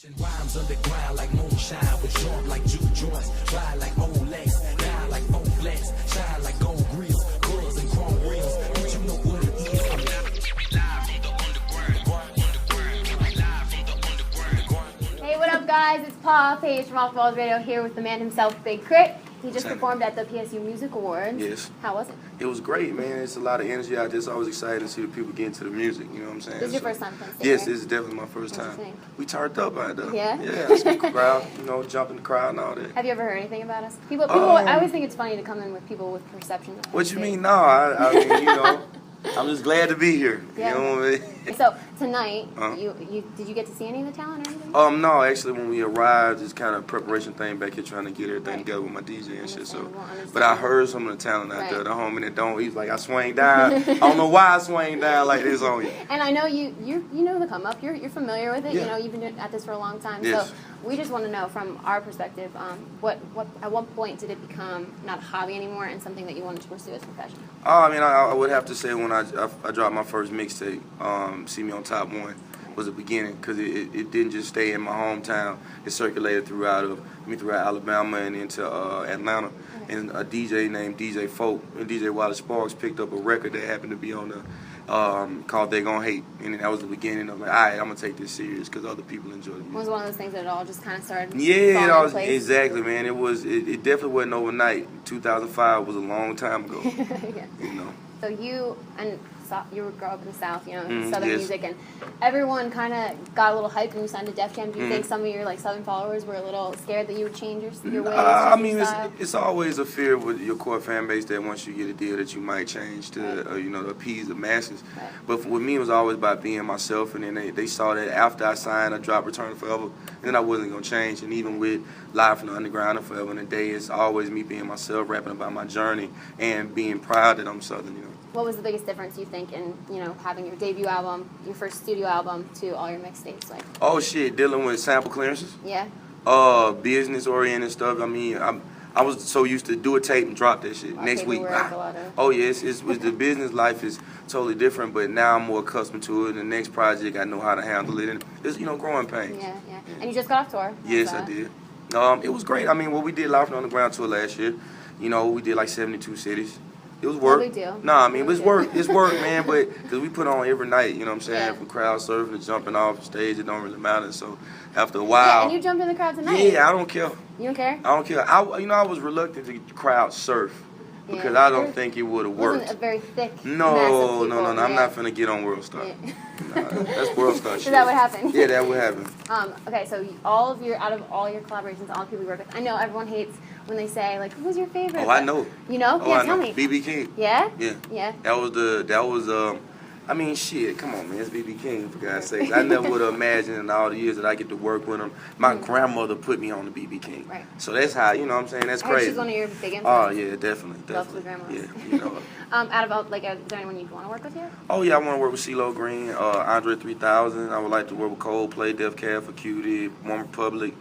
Rhymes underground like moonshine, with sharp like juke joints, fly like old legs, die like old flex, shine like gold grills, girls and chrome wheels. Don't you know what it is? I'm live from the underground. Hey, what up, guys? It's Paul Page from Wallz Radio here with the man himself, Big K.R.I.T. He just performed at the PSU Music Awards. Yes. How was it? It was great, man. It's a lot of energy out there. It's always exciting to see the people get into the music, you know what I'm saying? This is your first time Penn State, Yes, right? this is definitely my first What'd time. you think? We turned up out there. Yeah? Yeah, I see the crowd, you know, jump in the crowd and all that. Have you ever heard anything about us? People I always think it's funny to come in with people with perceptions. Of What you Penn mean? State. No, I mean, you know, I'm just glad to be here. Yeah. You know what I mean? So, tonight, did you get to see any of the talent or anything? No, actually, when we arrived, it's kind of preparation thing back here, trying to get everything together with my DJ and shit. So, but I heard some of the talent out there. The homie that don't, he's like, I swing down. I don't know why I swing down like this on you. And I know you know the come up. You're familiar with it. Yeah. You know, you've been at this for a long time. Yes. So we just want to know from our perspective, at what point did it become not a hobby anymore and something that you wanted to pursue as a profession? I mean, I would have to say when I dropped my first mixtape, See Me on Top 1, was the beginning, because it didn't just stay in my hometown. It circulated throughout Alabama and into Atlanta. And a DJ named DJ Folk and DJ Wallace Sparks picked up a record that happened to be on the called They Gon' Hate, and that was the beginning of like, all right, I'm gonna take this serious because other people enjoy the music. Was one of those things that it all just kind of started? Yeah, falling in place? exactly, man. It definitely wasn't overnight. 2005 was a long time ago. Yeah. You know. So you grew up in the South, you know, Southern yes. music, and everyone kind of got a little hyped when you signed to Def Jam. Do you think some of your Southern followers were a little scared that you would change your ways? I mean, it's always a fear with your core fan base that once you get a deal that you might change to to appease the masses. Right. But with me, it was always about being myself, and then they saw that after I signed, I dropped Return to Forever, and then I wasn't gonna change. And even with Live from the Underground and Forever and a Day, it's always me being myself, rapping about my journey, and being proud that I'm Southern. You know. What was the biggest difference you think in having your debut album, your first studio album, to all your mixtapes? Like, oh shit, dealing with sample clearances. Yeah. Business oriented stuff. I mean, I was so used to do a tape and drop that shit next week. Oh yes, it's the business life is totally different, but now I'm more accustomed to it. The next project, I know how to handle it, and it's growing pains. Yeah. And you just got off tour. Yes, I did. It was great. I mean, we did Live from the Underground tour last year. We did like 72 cities. It was work. No big deal. Nah, I mean, it's work. It's work, man. But because we put on every night, you know what I'm saying? Yeah. From crowd surfing to jumping off stage, it don't really matter. So after a while. Yeah, and you jumped in the crowd tonight. Yeah, I don't care. You don't care? I don't care. I was reluctant to crowd surf because I don't think it would have worked. Wasn't a very thick. No. Yeah. I'm not finna get on World Star. Yeah. Nah, that's World Star shit. So that would happen. Yeah, that would happen. Okay, so out of all your collaborations, all the people you work with, I know everyone hates when they say like, "Who's your favorite?" Oh, I know. You know? Oh, Yeah, I tell know. me. BB King. Yeah. Yeah. That was I mean, shit, come on, man. It's BB King, for God's sakes. I never would have imagined in all the years that I get to work with him. My grandmother put me on the BB King. Right. So that's how, you know what I'm saying? That's I heard crazy. she's one of your big influences. Oh, yeah, definitely. Love the grandmas. Yeah, Out of all, is there anyone you'd want to work with here? Oh, yeah, I want to work with CeeLo Green, Andre 3000. I would like to work with Coldplay, Def Cab for Cutie, One Republic.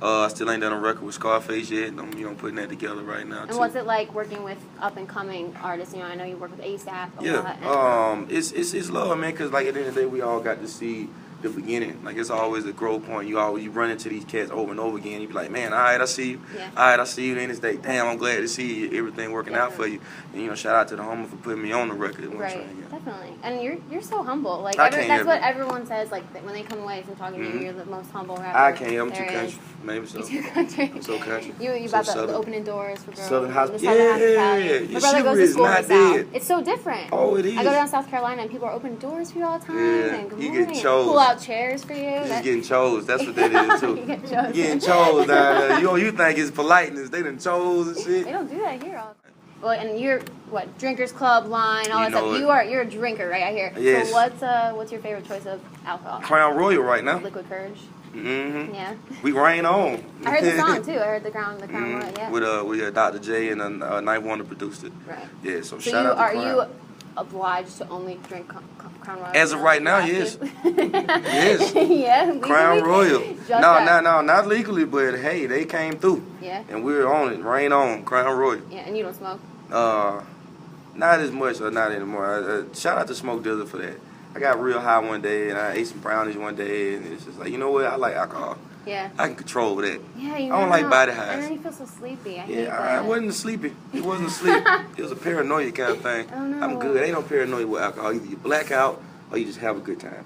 I still ain't done a record with Scarface yet. I'm putting that together right now, too. And what's it like working with up-and-coming artists? I know you work with ASAP a lot. Yeah, it's love, man, because, like, at the end of the day, we all got to see the beginning. Like, it's always a growth point. You run into these cats over and over again. You be like, man, all right, I see you. Yeah. All right, I see you. Then it's like, damn, I'm glad to see everything working out for you. And, shout out to the homie for putting me on the record. Right, definitely. And you're so humble. Like, I can't that's what everyone says. Like, when they come away from talking to you, you're the most humble rapper. I can't. I'm too there country. is. Maybe so. You're too country. I'm so country. You So about the Southern. opening doors for girls. Southern hospitality. My brother goes to school in the South. It's so different. Oh, it is. I go down to South Carolina and people are opening doors for you all the time. Yeah, And good you morning. get chose. Pull out chairs for you. You're just getting chose. That's what that is, too. You get chose. You're getting chose down there. You think it's politeness. They done chose and shit. They don't do that here all the time. Well, and you're what, Drinkers Club line, all that know stuff. it. You're a drinker, right? I hear. Yes. So what's your favorite choice of alcohol? Crown Royal right now. Liquid Courage. Mm-hmm. Yeah. We rain on. I heard the song too. I heard the Crown Royal. Yeah. With Dr. J and Night Wonder produced it. Right. Yeah. So So shout out to are Crown. you obliged to only drink Crown Royal? As of right now, You yes. have to? Yes. Yeah. Legally? Crown Royal. Just No, that. not legally, but hey, they came through. Yeah. And we're on it. Rain on. Crown Royal. Yeah, and you don't smoke. Not as much or not anymore. Shout out to Smoke Dizzle for that. I got real high one day, and I ate some brownies one day, and it's just like, you know what? I like alcohol. Yeah. I can control that. Yeah, I don't like body highs. And then you feel so sleepy. I hate Yeah, that. I wasn't sleepy. It wasn't sleep. It was a paranoia kind of thing. Oh, no. I'm good. Ain't no paranoia with alcohol. Either you black out or you just have a good time.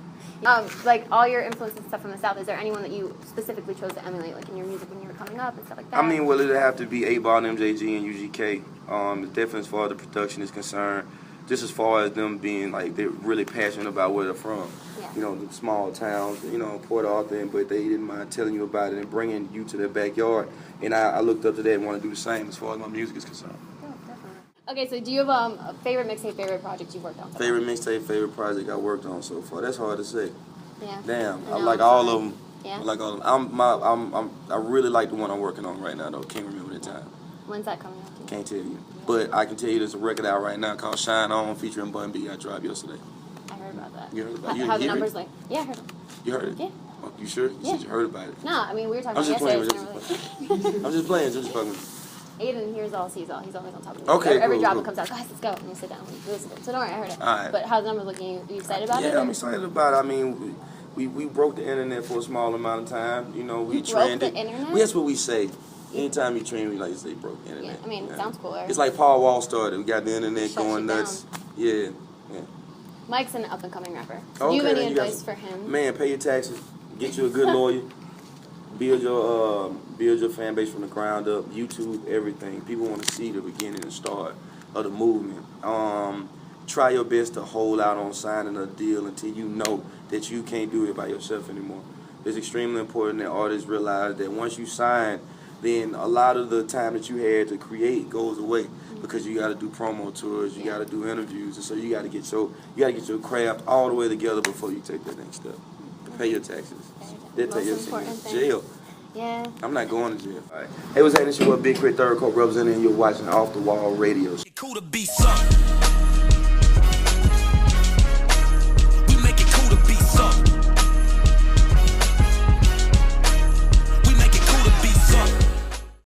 Like all your influences and stuff from the South, is there anyone that you specifically chose to emulate, like in your music when you were coming up and stuff like that? I mean, well, it'd have to be 8-Ball, MJG, and UGK. Definitely as far as the production is concerned, just as far as them being like they're really passionate about where they're from. Yeah. You know, the small towns, you know, Port Arthur, but they didn't mind telling you about it and bringing you to their backyard. And I looked up to that and want to do the same as far as my music is concerned. Oh, definitely. Okay, so do you have a favorite mixtape, favorite project you've worked on? So Favorite mixtape, favorite project I worked on so far. That's hard to say. Yeah. Damn, I I know, like I'm all sorry. of them. Yeah. I like all of them. I really like the one I'm working on right now though. Can't remember the time. When's that coming out? Can't tell you. But I can tell you there's a record out right now called Shine On featuring Bun B. I dropped yesterday. I heard about that. You heard about it? How the You heard numbers it? like? Yeah, I heard it. You heard it? Yeah. Oh, you sure? You said you heard about it. No, I mean we were talking I'm about just playing. yesterday. I'm just playing. Just fucking. Aiden hears all, sees all. He's always on top of it. Okay, Every cool, drop cool. that comes out, guys, let's go. And you sit down and you listen to it. So don't worry, I heard it. All right. But how's the numbers looking? You excited about it? Yeah, I'm excited about it. I mean, we broke the internet for a small amount of time. You know, we You broke trended. the internet? Well, that's what we say. Anytime you trend, we like to say broke the internet. Yeah, I mean, it sounds cooler. It's like Paul Wall started. We got the internet Shut going you nuts. Yeah. Mike's an up and coming rapper. Okay, Do you have any then you got advice some- for him? Man, pay your taxes. Get you a good lawyer. Build your fan base from the ground up. YouTube everything. People want to see the beginning and start of the movement. Try your best to hold out on signing a deal until you know that you can't do it by yourself anymore. It's extremely important that artists realize that once you sign, then a lot of the time that you had to create goes away because you got to do promo tours, you got to do interviews, and so you got to get your craft all the way together before you take that next step. Pay your taxes. They'll take Most your important thing. jail. Yeah. I'm not going to jail. All right. Hey, what's happening? It's your boy Big K.R.I.T, third court representing. You're watching Off the Wall Radio. Cool to be something.